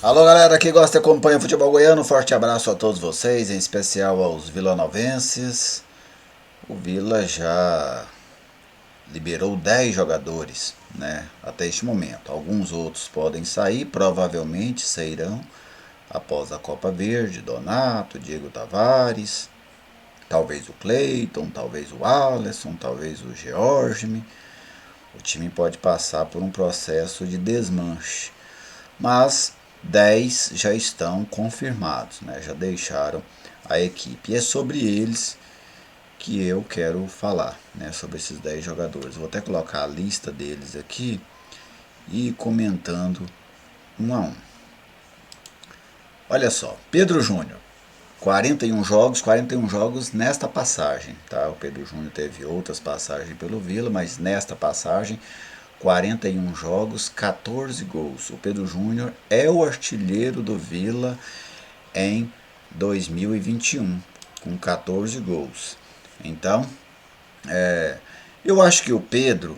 Alô galera que gosta e acompanha o futebol goiano, forte abraço a todos vocês, em especial aos vilanovenses. O Vila já liberou 10 jogadores, né, até este momento. Alguns outros podem sair, provavelmente sairão após a Copa Verde. Donato, Diego Tavares, talvez o Cleiton, talvez o Alisson, talvez o George. O time pode passar por um processo de desmanche, mas 10 já estão confirmados, né? Já deixaram a equipe. E é sobre eles que eu quero falar, né? Sobre esses 10 jogadores. Vou até colocar a lista deles aqui e ir comentando um a um. Olha só, Pedro Júnior, 41 jogos nesta passagem, tá? O Pedro Júnior teve outras passagens pelo Vila, mas nesta passagem 41 jogos, 14 gols. O Pedro Júnior é o artilheiro do Vila em 2021, com 14 gols. Então, eu acho que o Pedro,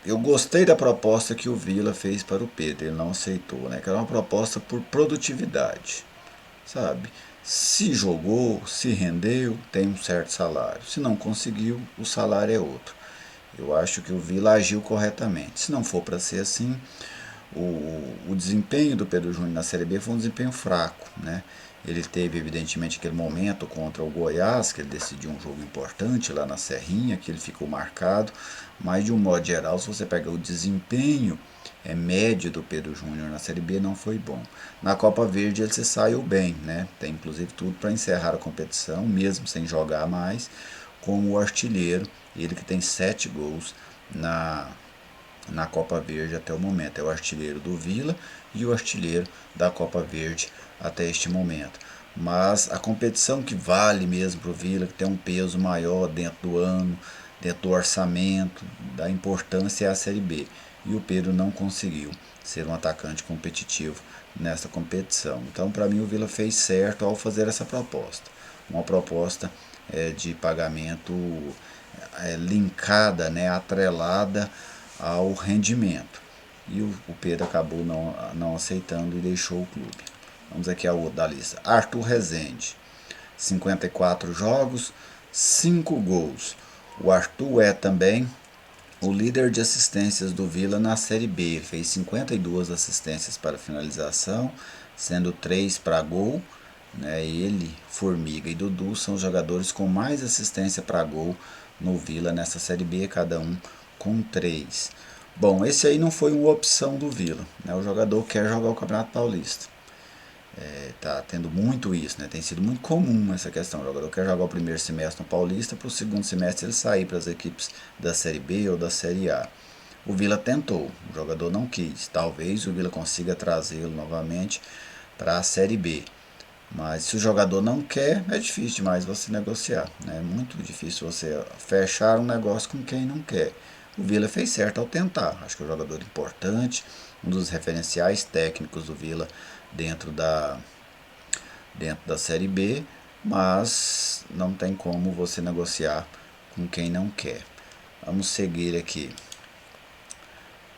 eu gostei da proposta que o Vila fez para o Pedro, ele não aceitou, né? Que era uma proposta por produtividade, sabe? Se jogou, se rendeu, tem um certo salário. Se não conseguiu, o salário é outro. Eu acho que o Vila agiu corretamente. Se não for para ser assim, o desempenho do Pedro Júnior na Série B foi um desempenho fraco, né? Ele teve, evidentemente, aquele momento contra o Goiás, que ele decidiu um jogo importante lá na Serrinha, que ele ficou marcado, mas de um modo geral, se você pega o desempenho médio do Pedro Júnior na Série B, não foi bom. Na Copa Verde ele se saiu bem, né? Tem inclusive tudo para encerrar a competição, mesmo sem jogar mais, como o artilheiro, ele que tem 7 gols na Copa Verde até o momento. É o artilheiro do Vila e o artilheiro da Copa Verde até este momento. Mas a competição que vale mesmo para o Vila, que tem um peso maior dentro do ano, dentro do orçamento, da importância, é a Série B. E o Pedro não conseguiu ser um atacante competitivo nesta competição. Então, para mim, o Vila fez certo ao fazer essa proposta. Uma proposta de pagamento linkada, né, atrelada ao rendimento. E o Pedro acabou não aceitando e deixou o clube. Vamos aqui ao outro da lista. Arthur Rezende, 54 jogos, 5 gols. O Arthur é também o líder de assistências do Vila na Série B. Ele fez 52 assistências para finalização, sendo 3 para gol. Né? Ele, Formiga e Dudu são os jogadores com mais assistência para gol no Vila nessa Série B, cada um com 3. Bom, esse aí não foi uma opção do Vila, né? O jogador quer jogar o Campeonato Paulista. Tá tendo muito isso, né? Tem sido muito comum essa questão. O jogador quer jogar o primeiro semestre no Paulista, para o segundo semestre ele sair para as equipes da Série B ou da Série A. O Vila tentou, o jogador não quis. Talvez o Vila consiga trazê-lo novamente para a Série B. Mas se o jogador não quer, é difícil demais você negociar. Né? É muito difícil você fechar um negócio com quem não quer. O Vila fez certo ao tentar. Acho que é um jogador importante, um dos referenciais técnicos do Vila dentro da Série B, mas não tem como você negociar com quem não quer. Vamos seguir aqui.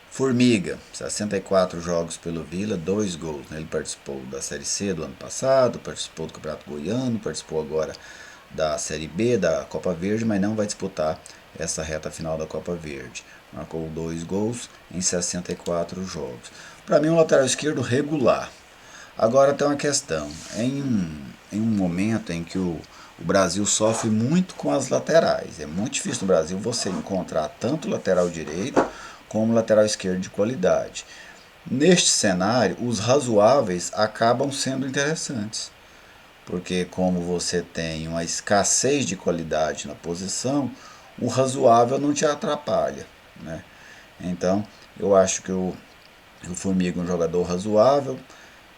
Formiga, 64 jogos pelo Vila, 2 gols. Ele participou da Série C do ano passado, participou do Campeonato Goiano, participou agora da Série B, da Copa Verde, mas não vai disputar essa reta final da Copa Verde. Marcou 2 gols em 64 jogos. Para mim, um lateral esquerdo regular. Agora tem uma questão. Em um momento em que o Brasil sofre muito com as laterais. É muito difícil no Brasil você encontrar tanto lateral direito como lateral esquerdo de qualidade. Neste cenário, os razoáveis acabam sendo interessantes. Porque como você tem uma escassez de qualidade na posição, o razoável não te atrapalha. Né? Então, eu acho que o Formiga é um jogador razoável.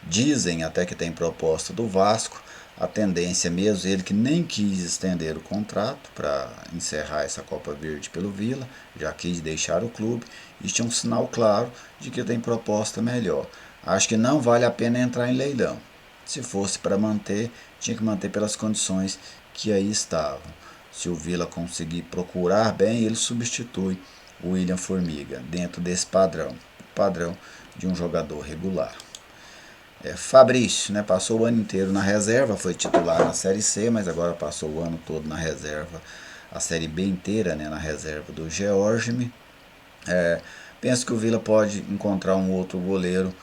Dizem até que tem proposta do Vasco. A tendência mesmo, ele que nem quis estender o contrato para encerrar essa Copa Verde pelo Vila, já quis deixar o clube, e tinha um sinal claro de que tem proposta melhor. Acho que não vale a pena entrar em leilão. Se fosse para manter, tinha que manter pelas condições que aí estavam. Se o Vila conseguir procurar bem, ele substitui o William Formiga dentro desse padrão, o padrão de um jogador regular. Fabrício, né, passou o ano inteiro na reserva, foi titular na Série C, mas agora passou o ano todo na reserva, a Série B inteira, né, na reserva do Georgime. Penso que o Vila pode encontrar um outro goleiro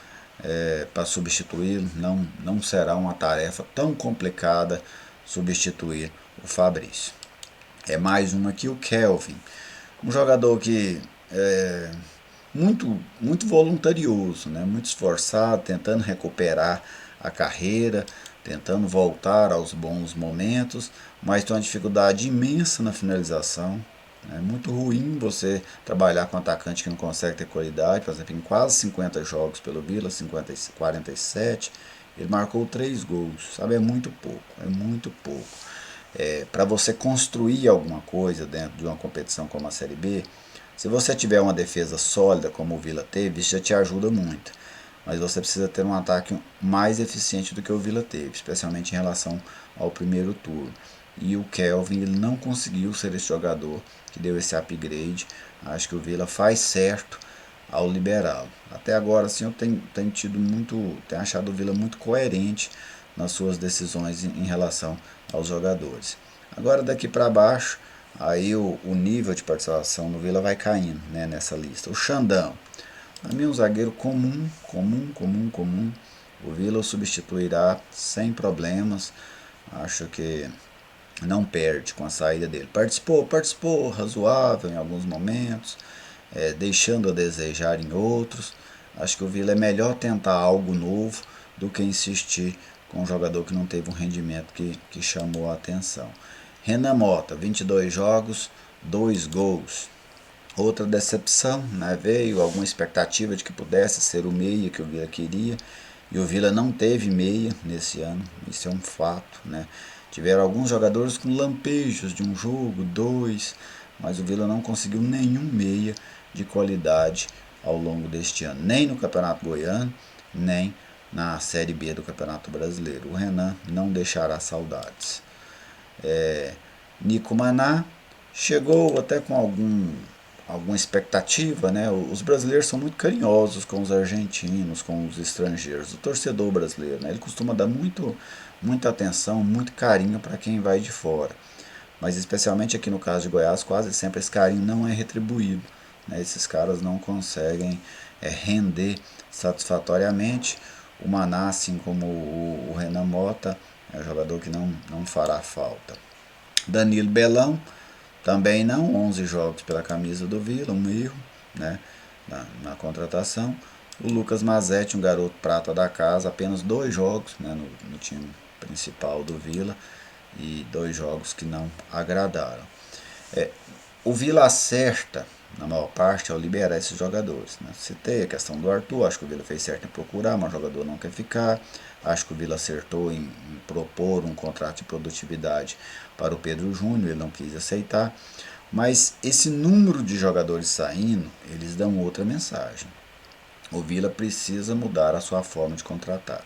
para substituí-lo. Não será uma tarefa tão complicada substituir o Fabrício. É mais uma aqui, o Kelvin. Um jogador que é muito voluntarioso, né? Muito esforçado, tentando recuperar a carreira, tentando voltar aos bons momentos, mas tem uma dificuldade imensa na finalização. É muito ruim você trabalhar com um atacante que não consegue ter qualidade. Por exemplo, em quase 50 jogos pelo Vila, 47, ele marcou 3 gols, sabe? É muito pouco, é muito pouco. Para você construir alguma coisa dentro de uma competição como a Série B, se você tiver uma defesa sólida como o Vila teve, isso já te ajuda muito. Mas você precisa ter um ataque mais eficiente do que o Vila teve, especialmente em relação ao primeiro turno. E o Kelvin, ele não conseguiu ser esse jogador que deu esse upgrade. Acho que o Vila faz certo ao liberá-lo. Até agora, sim, eu tenho achado o Vila muito coerente nas suas decisões em relação aos jogadores. Agora, daqui para baixo, aí o nível de participação no Vila vai caindo, né, nessa lista. O Xandão, para mim, um zagueiro comum. O Vila o substituirá sem problemas. Acho que não perde com a saída dele. Participou razoável em alguns momentos, deixando a desejar em outros. Acho que o Vila é melhor tentar algo novo do que insistir com um jogador que não teve um rendimento que chamou a atenção. Renan Mota, 22 jogos, 2 gols. Outra decepção, né? Veio alguma expectativa de que pudesse ser o meia que o Vila queria, e o Vila não teve meia nesse ano, isso é um fato, né? Tiveram alguns jogadores com lampejos de um jogo, dois, mas o Vila não conseguiu nenhum meia de qualidade ao longo deste ano, nem no Campeonato Goiano, nem na Série B do Campeonato Brasileiro. O Renan não deixará saudades. Nico Maná chegou até com alguma expectativa, né? Os brasileiros são muito carinhosos com os argentinos, com os estrangeiros. O torcedor brasileiro, né? Ele costuma dar muita atenção, muito carinho para quem vai de fora. Mas especialmente aqui no caso de Goiás, quase sempre esse carinho não é retribuído, né? Esses caras não conseguem render satisfatoriamente. O Maná, assim como o Renan Mota, é um jogador que não fará falta. Danilo Belão, também não, 11 jogos pela camisa do Vila, um erro, né, na contratação. O Lucas Mazetti, um garoto prata da casa, apenas 2 jogos, né, no time principal do Vila, e 2 jogos que não agradaram. O Vila acerta, na maior parte, ao liberar esses jogadores, né? Citei a questão do Arthur, acho que o Vila fez certo em procurar, mas o jogador não quer ficar. Acho que o Vila acertou em propor um contrato de produtividade para o Pedro Júnior, ele não quis aceitar. Mas esse número de jogadores saindo, eles dão outra mensagem. O Vila precisa mudar a sua forma de contratar.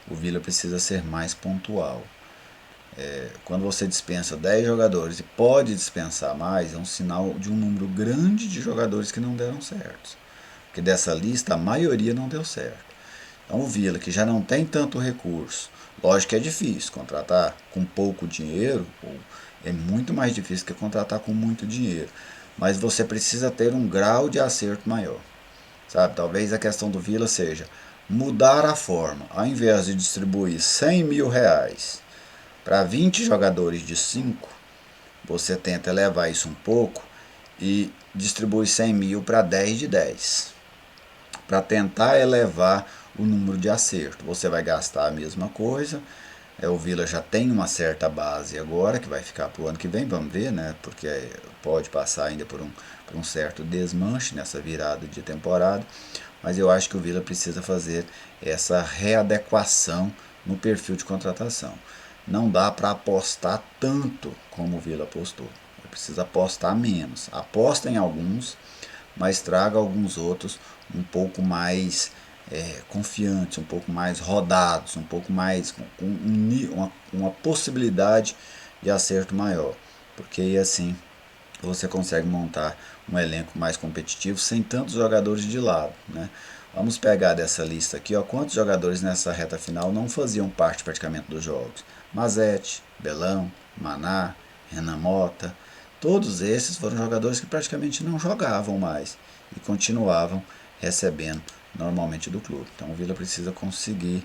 O Vila precisa ser mais pontual. Quando você dispensa 10 jogadores e pode dispensar mais, é um sinal de um número grande de jogadores que não deram certo. Porque dessa lista, a maioria não deu certo. Então o Vila, que já não tem tanto recurso, lógico que é difícil contratar com pouco dinheiro, é muito mais difícil que contratar com muito dinheiro. Mas você precisa ter um grau de acerto maior. Sabe? Talvez a questão do Vila seja mudar a forma. Ao invés de distribuir 100 mil reais para 20 jogadores de 5, você tenta elevar isso um pouco e distribui 100 mil para 10 de 10. Para tentar elevar o número de acerto. Você vai gastar a mesma coisa. O Vila já tem uma certa base agora, que vai ficar para o ano que vem, vamos ver, né? Porque pode passar ainda por um certo desmanche nessa virada de temporada. Mas eu acho que o Vila precisa fazer essa readequação no perfil de contratação. Não dá para apostar tanto como o Vila apostou. Precisa apostar menos. Aposta em alguns, mas traga alguns outros um pouco mais confiantes, um pouco mais rodados, um pouco mais com uma possibilidade de acerto maior. Porque aí assim você consegue montar um elenco mais competitivo sem tantos jogadores de lado, né? Vamos pegar dessa lista aqui, ó, quantos jogadores nessa reta final não faziam parte praticamente dos jogos. Mazete, Belão, Maná, Renan Mota, todos esses foram jogadores que praticamente não jogavam mais e continuavam recebendo normalmente do clube. Então o Vila precisa conseguir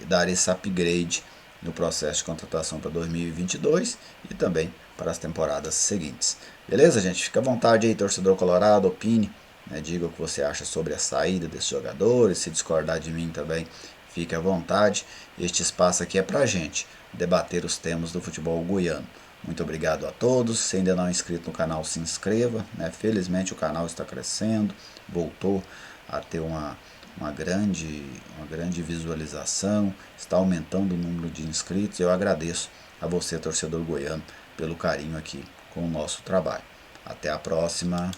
dar esse upgrade no processo de contratação para 2022 e também para as temporadas seguintes. Beleza, gente? Fica à vontade aí, torcedor colorado, opine, né? Diga o que você acha sobre a saída desses jogadores. Se discordar de mim também, fique à vontade. Este espaço aqui é para a gente debater os temas do futebol goiano. Muito obrigado a todos. Se ainda não é inscrito no canal, se inscreva, né? Felizmente o canal está crescendo, voltou a ter uma grande visualização, está aumentando o número de inscritos. Eu agradeço a você, torcedor goiano, pelo carinho aqui com o nosso trabalho. Até a próxima.